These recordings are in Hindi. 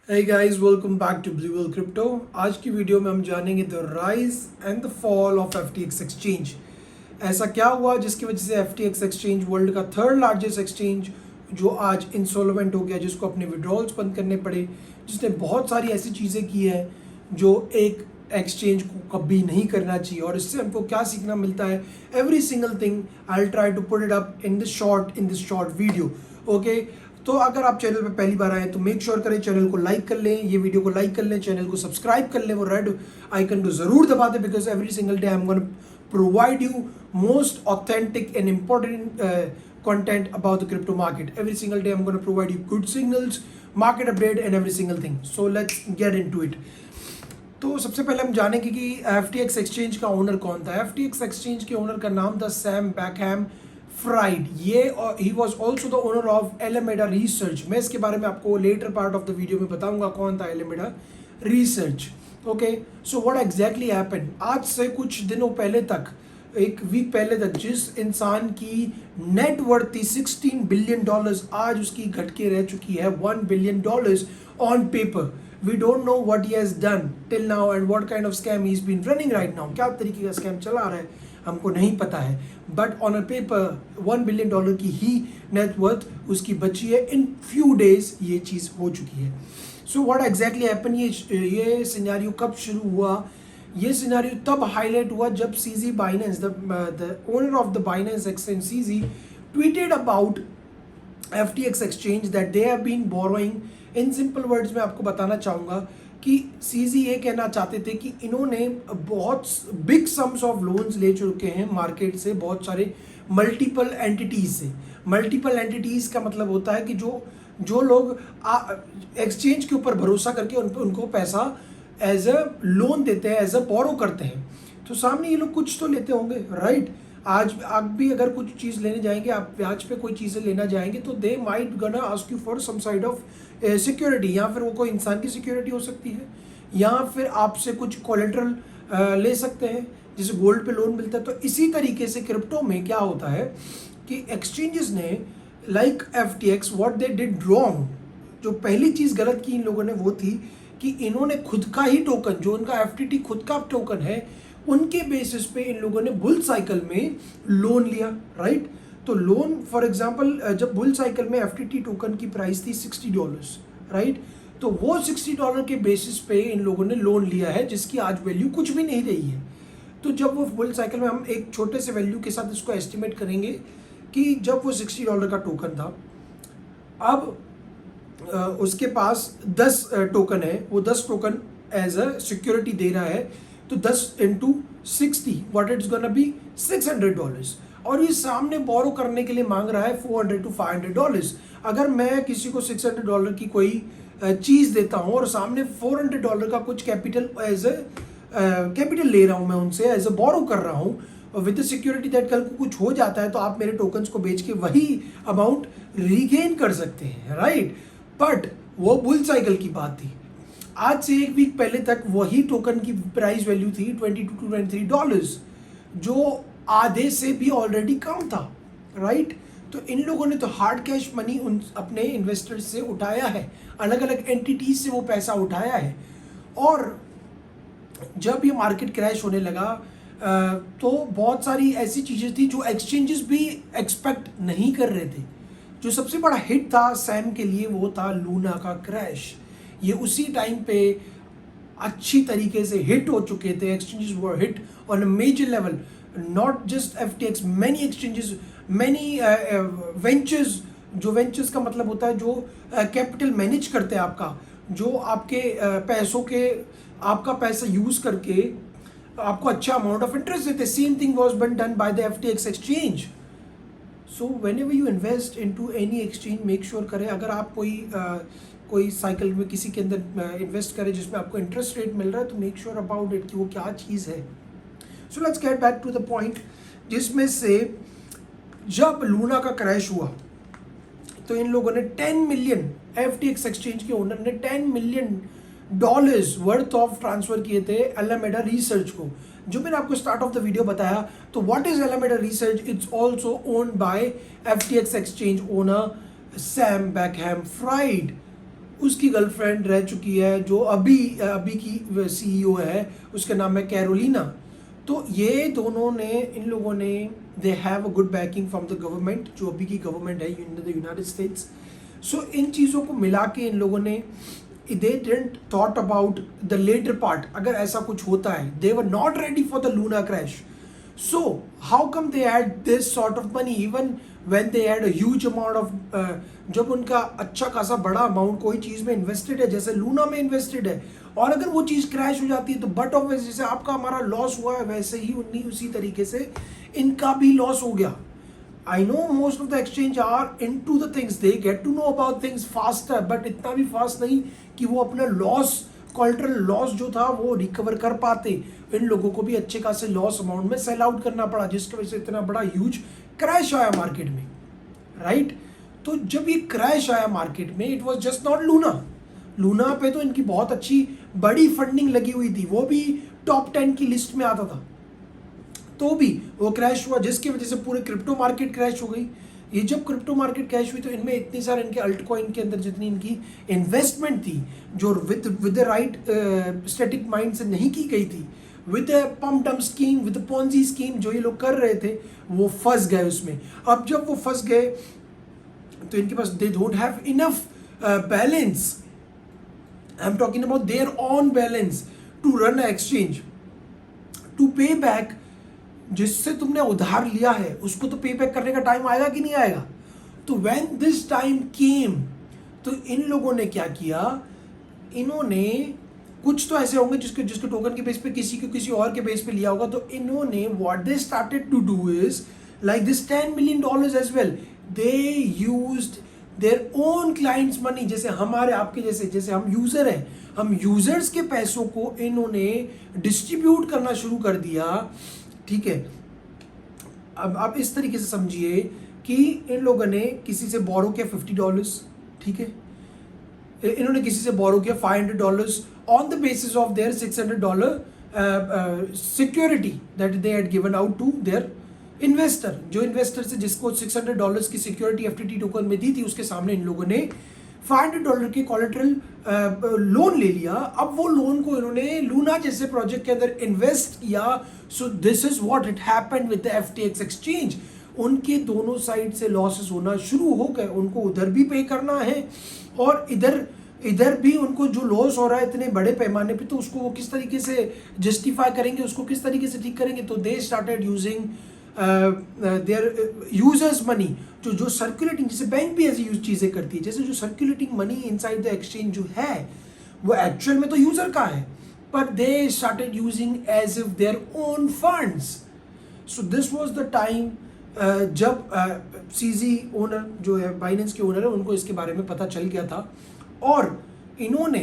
Hey guys, welcome back to Blue Whale Crypto. आज की वीडियो में हम जानेंगे the rise and the fall of FTX exchange. ऐसा क्या हुआ जिसकी वजह से FTX एक्सचेंज वर्ल्ड का थर्ड लार्जेस्ट एक्सचेंज जो आज इंसॉल्वेंट हो गया, जिसको अपने विड्रॉल्स बंद करने पड़े, जिसने बहुत सारी ऐसी चीज़ें की हैं जो एक एक्सचेंज को कभी नहीं करना चाहिए। और इससे हमको क्या सीखना मिलता है, every single thing I will try to put it up in this short video. Okay, तो अगर आप चैनल पे पहली बार आए तो मेक श्योर करें चैनल को लाइक कर लें, ये वीडियो को लाइक कर लें, चैनल को सब्सक्राइब कर लें, वो रेड आइकन को जरूर दबा दें, because every single day I am gonna provide you most authentic and important content about the crypto market. Every single day I'm going to provide you good signals, market update and every single thing. So let's get into it. तो सबसे पहले हम जानेंगे कि FTX एक्सचेंज का ओनर कौन था। FTX एक्सचेंज के ओनर का नाम था सैम बैकहैम फ्राइड। ये he was also the owner of Alameda Research. मैं इसके बारे में आपको later part of the video में बताऊंगा कौन था Alameda Research. Okay, so what exactly happened, आज से कुछ दिनों पहले तक, एक वीक पहले तक, जिस इंसान की नेट वर्थ थी $16 बिलियन, आज उसकी घट के रह चुकी है $1 billion on paper. We don't know what he has done till now and what kind of scam he is been running right now. क्या तरीके का स्कैम चला रहा है हमको नहीं पता है, but on a paper $1 billion की ही नेट वर्थ उसकी बची है। इन फ्यू डेज ये चीज़ हो चुकी है। सो व्हाट एग्जैक्टली हैपन, ये सिनेरियो कब शुरू हुआ? ये सिनेरियो तब हाईलाइट हुआ जब CZ Binance, the owner of the Binance exchange CZ, tweeted about FTX exchange that they have been borrowing. In simple words में आपको बताना चाहूँगा कि सीजी ये कहना चाहते थे कि इन्होंने बहुत बिग सम्स ऑफ लोन्स ले चुके हैं मार्केट से, बहुत सारे मल्टीपल एंटिटीज से। मल्टीपल एंटिटीज का मतलब होता है कि जो लोग एक्सचेंज के ऊपर भरोसा करके उनको पैसा एज अ लोन देते हैं, एज अ बोरो करते हैं। तो सामने ये लोग कुछ तो लेते होंगे, राइट? आज आप भी अगर कुछ चीज़ लेने जाएंगे, आप ब्याज पे कोई चीज़ें लेना जाएंगे, तो they might gonna ask you for some side of security. या फिर वो कोई इंसान की सिक्योरिटी हो सकती है, या फिर आपसे कुछ कोलेट्रल ले सकते हैं, जैसे गोल्ड पे लोन मिलता है। तो इसी तरीके से क्रिप्टो में क्या होता है कि एक्सचेंजेस ने, like FTX, what they did wrong, जो पहली चीज़ गलत की इन लोगों ने वो थी कि इन्होंने खुद का ही टोकन, जो उनका FTT खुद का टोकन है, उनके बेसिस पे इन लोगों ने बुल साइकिल में लोन लिया, राइट? तो लोन, फॉर एग्जांपल, जब बुल साइकिल में FTT टोकन की प्राइस थी $60, राइट? तो वो $60 के बेसिस पे इन लोगों ने लोन लिया है, जिसकी आज वैल्यू कुछ भी नहीं रही है। तो जब वो बुल साइकिल में, हम एक छोटे से वैल्यू के साथ इसको एस्टिमेट करेंगे कि जब वो $60 का टोकन था, अब उसके पास 10 टोकन है, वो 10 टोकन एज अ सिक्योरिटी दे रहा है, तो 10 into 60, what it's gonna be $600। और ये सामने बोरो करने के लिए मांग रहा है $400 to $500। अगर मैं किसी को $600 की कोई चीज़ देता हूँ और सामने $400 का कुछ कैपिटल एज अ कैपिटल ले रहा हूँ, मैं उनसे एज अ बोरो कर रहा हूँ विद सिक्योरिटी दैट कल को कुछ हो जाता है तो आप मेरे टोकन्स को बेच के वही अमाउंट रिगेन कर सकते हैं, राइट? बट वो बुल साइकिल की बात थी। आज से एक वीक पहले तक वही टोकन की प्राइस वैल्यू थी $22 to $23, जो आधे से भी ऑलरेडी कम था, राइट? तो इन लोगों ने तो हार्ड कैश मनी उन अपने इन्वेस्टर्स से उठाया है, अलग अलग एंटिटीज से वो पैसा उठाया है। और जब ये मार्केट क्रैश होने लगा, तो बहुत सारी ऐसी चीज़ें थी जो एक्सचेंजेस भी एक्सपेक्ट नहीं कर रहे थे। जो सबसे बड़ा हिट था सैम के लिए वो था लूना का क्रैश। ये उसी टाइम पे अच्छी तरीके से हिट हो चुके थे। Exchanges were hit on a major level, not just FTX, many exchanges, many ventures. जो वेंचर्स का मतलब होता है जो कैपिटल मैनेज करते हैं आपका, जो आपके पैसों के, आपका पैसा यूज करके आपको अच्छा अमाउंट ऑफ इंटरेस्ट देते। Same thing was been done by the FTX exchange. So whenever you invest into any exchange, make sure करें, अगर आप कोई साइकिल में किसी के अंदर इन्वेस्ट करें जिसमें आपको इंटरेस्ट रेट मिल रहा है, तो मेक श्योर अबाउट इट कि वो क्या चीज़ है। So let's get back to the point, जिसमें से जब लूना का क्रैश हुआ तो इन लोगों ने 10 मिलियन, FTX एक्सचेंज के ओनर ने $10 मिलियन वर्थ ऑफ ट्रांसफर किए थे एलेमेडा रिसर्च को, जो मैंने आपको स्टार्ट ऑफ द वीडियो बताया। तो what is Alameda Research? It's also owned by FTX exchange owner Sam Bankman Fried. उसकी गर्लफ्रेंड रह चुकी है जो अभी अभी की सीईओ है, उसका नाम है कैरोलिना। तो ये दोनों ने, इन लोगों ने, they have a good banking from the government, जो अभी की गवर्नमेंट है इन द यूनाइटेड स्टेट्स। सो इन चीज़ों को मिला के इन लोगों ने, they didn't thought about the later part, अगर ऐसा कुछ होता है, they were not ready for the Luna crash. So how come they had this sort of money even when they had a huge amount of जब उनका अच्छा खासा बड़ा अमाउंट कोई चीज़ में इन्वेस्टेड है, जैसे लूना में इन्वेस्टेड है, और अगर वो चीज़ क्रैश हो जाती है तो बट ऑफ जैसे आपका हमारा लॉस हुआ है, वैसे ही उसी तरीके से इनका भी लॉस हो गया। I know most of the exchange are into the things, they get to know about things faster, but इतना भी फास्ट नहीं कि वो अपना लॉस, कोलेटरल लॉस जो था वो रिकवर कर पाते। इन लोगों को भी अच्छे खासे लॉस अमाउंट में सेल आउट करना पड़ा, जिसकी वजह से इतना बड़ा ह्यूज क्रैश आया मार्केट में, राइट। तो जब ये क्रैश आया मार्केट में, it was just not Luna पे तो इनकी बहुत अच्छी बड़ी फंडिंग लगी हुई थी, वो भी टॉप 10 की लिस्ट में आता था, तो भी वो क्रैश हुआ, जिसकी वजह से पूरे क्रिप्टो मार्केट क्रैश हो गई। ये जब क्रिप्टो मार्केट क्रैश हुई तो इनमें इतनी सारे इनके अल्ट कॉइन के अंदर जितनी इनकी इन्वेस्टमेंट थी, जो with the right static mind से नहीं की गई थी, with pump dump scheme, with Ponzi scheme जो ये लोग कर रहे थे, वो फंस गए उसमें। अब जब वो फंस गए तो इनके पास, they don't have enough balance, I am talking about their own balance to run exchange, to pay back. जिससे तुमने उधार लिया है उसको तो पे बैक करने का टाइम आएगा कि नहीं आएगा। तो व्हेन दिस टाइम केम, तो इन लोगों ने क्या किया, इन्होंने कुछ तो ऐसे होंगे जिसके टोकन के बेस पे किसी और के बेस पे लिया होगा, तो इन्होंने what they started to do is like this $10 million as well, they used their own clients money, जैसे हमारे आपके जैसे हम यूजर हैं, हम यूजर्स के पैसों को इन्होंने डिस्ट्रीब्यूट करना शुरू कर दिया, ठीक है। अब आप इस तरीके से समझिए कि इन लोगों ने किसी से बोरो किया $50, ठीक है, इन्होंने किसी से बोरो किया $500 on the basis of their $600 security that they had given out to their investor. जो इन्वेस्टर से जिसको $600 की सिक्योरिटी एफटीटी टोकन में दी थी, उसके सामने इन लोगों ने $500 के कोलेटरल लोन ले लिया। अब वो लोन को इन्होंने लूना जैसे प्रोजेक्ट के अंदर इन्वेस्ट किया। So this is what it happened with the FTX exchange. उनके दोनों साइड से लॉसेस होना शुरू हो गए, उनको उधर भी पे करना है और इधर भी उनको जो लॉस हो रहा है इतने बड़े पैमाने पे, तो उसको वो किस तरीके से जस्टिफाई करेंगे, उसको किस तरीके से ठीक करेंगे। तो दे started using their users money, जो सर्कुलेटिंग, जैसे बैंक भी ऐसी यूज चीज़ें करती है, जैसे जो circulating money inside the exchange जो है वो एक्चुअल में तो यूजर का है, पर they started using as if their own funds. So this was the time जब सीजी ओनर जो है, बाइनेंस के ओनर है, उनको इसके बारे में पता चल गया था और इन्होंने,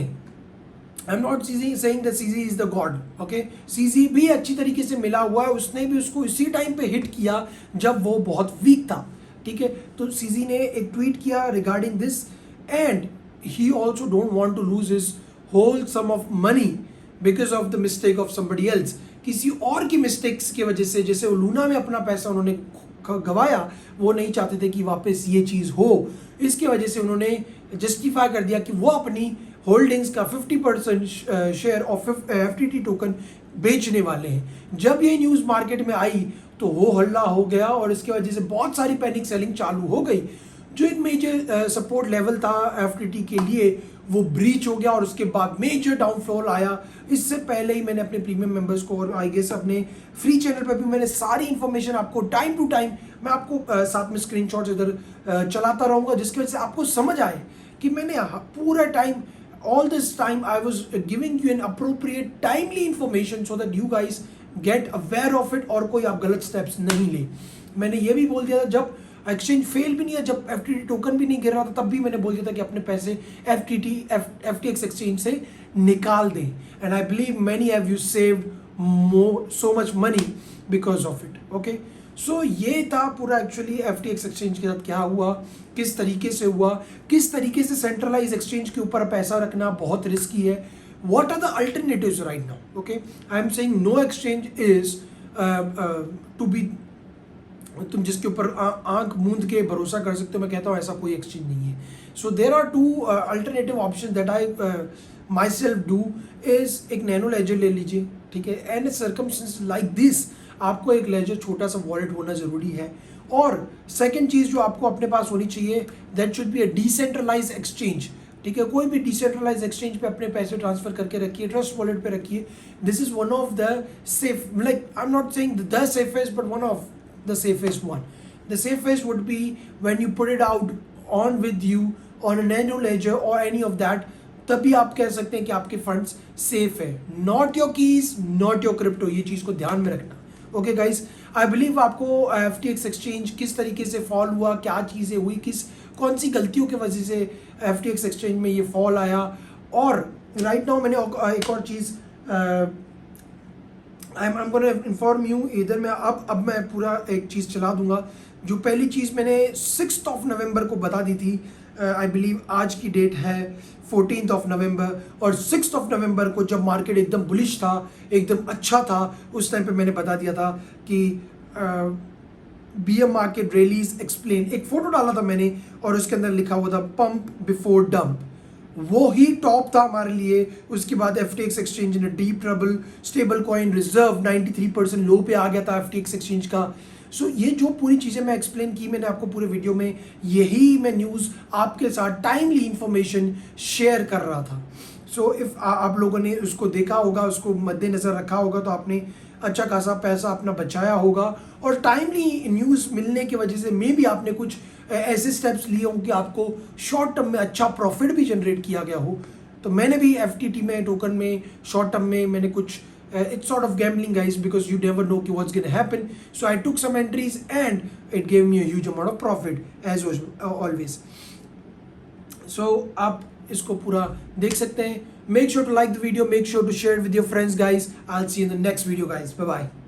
I am not saying that CG is the God, okay, CG भी अच्छी तरीके से मिला हुआ है, उसने भी उसको इसी टाइम पे हिट किया जब वो बहुत वीक था, ठीक है। तो सीजी ने एक ट्वीट किया regarding this and he also don't want to lose his whole sum of money because of the mistake of somebody else. किसी और की मिस्टेक्स की वजह से, जैसे वो लूना में अपना पैसा उन्होंने गवाया, वो नहीं चाहते थे कि वापस ये चीज़ हो, इसकी वजह से उन्होंने जस्टिफाई कर दिया कि वो अपनी होल्डिंग्स का 50% शेयर ऑफ एफटीटी टोकन बेचने वाले हैं। जब ये न्यूज़ मार्केट में आई तो वो हल्ला हो गया और इसकी वजह से बहुत सारी पैनिक सेलिंग चालू हो गई। जो एक मेजर सपोर्ट लेवल था एफटीटी के लिए वो ब्रीच हो गया और उसके बाद मेजर डाउनफॉल आया। इससे पहले ही मैंने अपने प्रीमियम मेंबर्स को और आई गेस अपने फ्री चैनल पर भी मैंने सारी इन्फॉर्मेशन आपको टाइम टू टाइम, मैं आपको साथ में स्क्रीनशॉट्स इधर चलाता रहूँगा, जिसकी वजह से आपको समझ आए कि मैंने पूरा time, all this time I was giving you an appropriate timely information so that you guys get aware of it और कोई आप गलत स्टेप्स नहीं ले। मैंने ये भी बोल दिया था जब एक्सचेंज फेल भी नहीं है, जब एफटीटी टोकन भी नहीं गिर रहा था, तब भी मैंने बोल दिया था कि अपने पैसे एफटीएक्स एक्सचेंज से निकाल दें। And I believe many have you saved so much money because of it, okay. So ये था पूरा एक्चुअली एफटीएक्स एक्सचेंज के साथ क्या हुआ, किस तरीके से हुआ, किस तरीके से सेंट्रलाइज एक्सचेंज के ऊपर पैसा रखना बहुत रिस्की है। What are the alternatives right now, okay. I am saying no exchange is to be तुम जिसके ऊपर आंख मूंद के भरोसा कर सकते हो, मैं कहता हूँ ऐसा कोई एक्सचेंज नहीं है. So there are two alternative option that I myself do is एक नैनो लेजर ले लीजिए, ठीक है. एंड सर्कमस्टेंस लाइक दिस आपको एक लेजर छोटा सा वॉलेट होना ज़रूरी है. और सेकेंड चीज़ जो आपको अपने पास होनी चाहिए, that should be a decentralise exchange, ठीक है. कोई भी डिसेंट्रलाइज एक्सचेंज पे अपने पैसे ट्रांसफर करके रखिए, ट्रस्ट वॉलेट पे रखिए. This is one of the safe, like I am not saying the safest but one of the safest one. The safest would be when you put it out on with you on a nano ledger or any of that. तभी आप कह सकते हैं कि आपके फंड्स सेफ है. Not your keys, not your crypto. ये चीज़ को ध्यान में रखना. ओके गाइज, आई बिलीव आपको FTX एक्सचेंज किस तरीके से फॉल हुआ, क्या चीज़ें हुई, कौन सी गलतियों की वजह से FTX एक्सचेंज में ये फॉल आया. और राइट नाउ मैंने एक और चीज़ I'm going to inform you. इधर मैं अब मैं पूरा एक चीज़ चला दूंगा. जो पहली चीज़ मैंने 6 नवंबर को बता दी थी, आई बिलीव आज की डेट है 14 नवंबर, और 6 नवंबर को जब मार्केट एकदम बुलिश था, एकदम अच्छा था, उस टाइम पे मैंने बता दिया था कि BM मार्केट रैलीज एक्सप्लेन. एक फोटो डाला था मैंने और उसके अंदर लिखा हुआ था पंप बिफोर डंप. वो ही टॉप था हमारे लिए. उसके बाद FTX एक्सचेंज ने deep trouble, stable coin reserve 93% लो पे आ गया था FTX एक्सचेंज का. सो ये जो पूरी चीज़ें मैं एक्सप्लेन की मैंने आपको पूरे वीडियो में, यही मैं न्यूज़ आपके साथ टाइमली इंफॉर्मेशन शेयर कर रहा था. सो इफ़ आप लोगों ने उसको देखा होगा, उसको मद्देनज़र रखा होगा, तो आपने अच्छा खासा पैसा अपना बचाया होगा. और टाइमली न्यूज़ मिलने की वजह से मे भी आपने कुछ ऐसे स्टेप्स लिए हों कि आपको शॉर्ट टर्म में अच्छा प्रॉफिट भी जनरेट किया गया हो. तो मैंने भी FTT में, टोकन में, शॉर्ट टर्म में मैंने कुछ, it's sort of gambling guys, because you never know what's going to happen. So I took some entries and it gave me a huge amount of profit as always. So आप इसको पूरा देख सकते हैं. Make sure to like the video, make sure to share it with your friends guys. I'll see you in the next video guys. Bye bye.